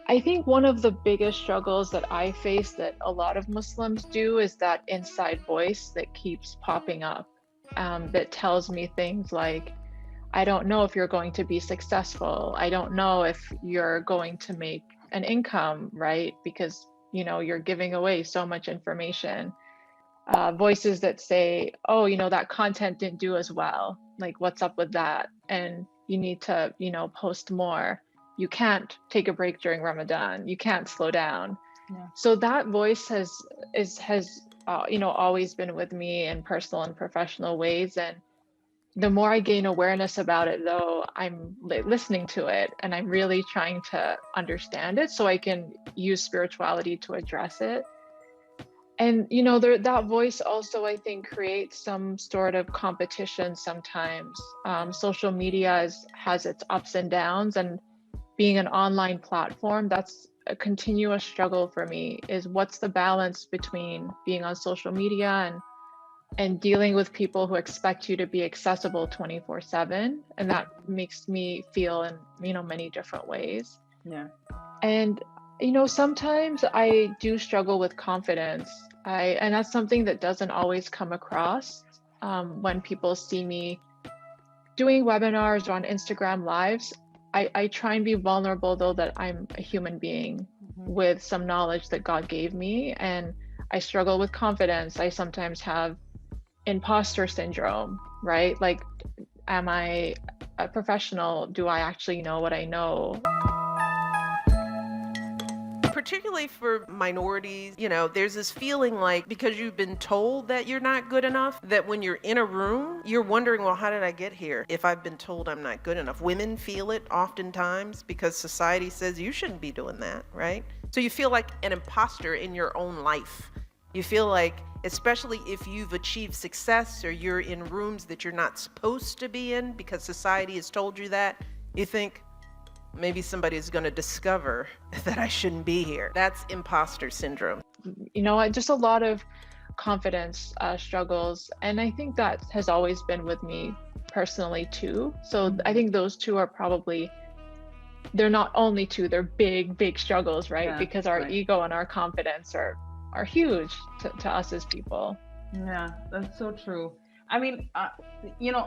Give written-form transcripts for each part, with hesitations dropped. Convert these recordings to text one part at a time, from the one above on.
I think one of the biggest struggles that I face that a lot of Muslims do is that inside voice that keeps popping up, that tells me things like, I don't know if you're going to be successful. I don't know if you're going to make an income, right? Because, you're giving away so much information. Voices that say, oh, that content didn't do as well. Like, what's up with that? And you need to, post more. You can't take a break during Ramadan. You can't slow down. Yeah. So that voice has always been with me in personal and professional ways. And the more I gain awareness about it, though, I'm listening to it and I'm really trying to understand it so I can use spirituality to address it. And that voice also, I think, creates some sort of competition sometimes. Social media has its ups and downs, and being an online platform, that's a continuous struggle for me, is what's the balance between being on social media and dealing with people who expect you to be accessible 24/7. And that makes me feel in, many different ways. Yeah. And sometimes I do struggle with confidence. And that's something that doesn't always come across when people see me doing webinars or on Instagram lives. I try and be vulnerable, though, that I'm a human being with some knowledge that God gave me, and I struggle with confidence. I sometimes have imposter syndrome, right? Like, am I a professional? Do I actually know what I know? Particularly for minorities, there's this feeling like because you've been told that you're not good enough, that when you're in a room, you're wondering, well, how did I get here if I've been told I'm not good enough? Women feel it oftentimes because society says you shouldn't be doing that, right? So you feel like an imposter in your own life. You feel like, especially if you've achieved success or you're in rooms that you're not supposed to be in because society has told you that, you think, maybe somebody is going to discover that I shouldn't be here. That's imposter syndrome. Just a lot of confidence struggles. And I think that has always been with me personally too. So I think those two are probably, they're not only two, they're big, big struggles, right? Yeah, because our right. ego and our confidence are huge to us as people. Yeah, that's so true. I mean,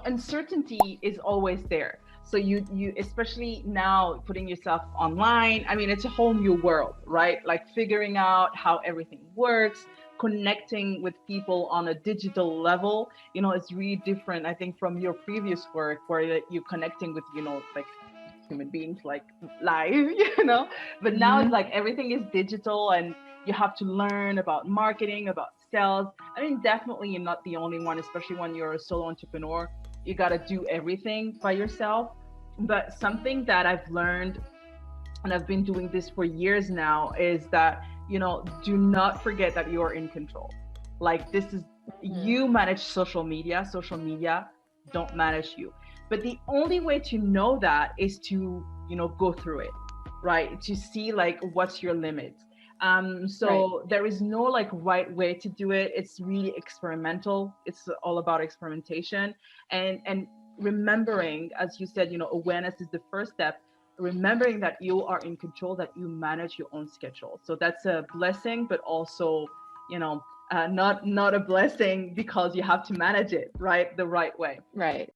uncertainty is always there. So you especially now putting yourself online, I mean, it's a whole new world, right? Like figuring out how everything works, connecting with people on a digital level, it's really different, I think, from your previous work where you're connecting with, like human beings, like live, but now it's like everything is digital and you have to learn about marketing, about sales. I mean, definitely you're not the only one, especially when you're a solo entrepreneur. You got to do everything by yourself. But something that I've learned, and I've been doing this for years now, is that, do not forget that you're in control. Like, this is, you manage social media don't manage you. But the only way to know that is to, go through it, right? To see like what's your limits. So there is no like right way to do it. It's really experimental. It's all about experimentation and remembering, as you said, awareness is the first step. Remembering that you are in control, that you manage your own schedule. So that's a blessing, but also, not a blessing because you have to manage it the right way. Right.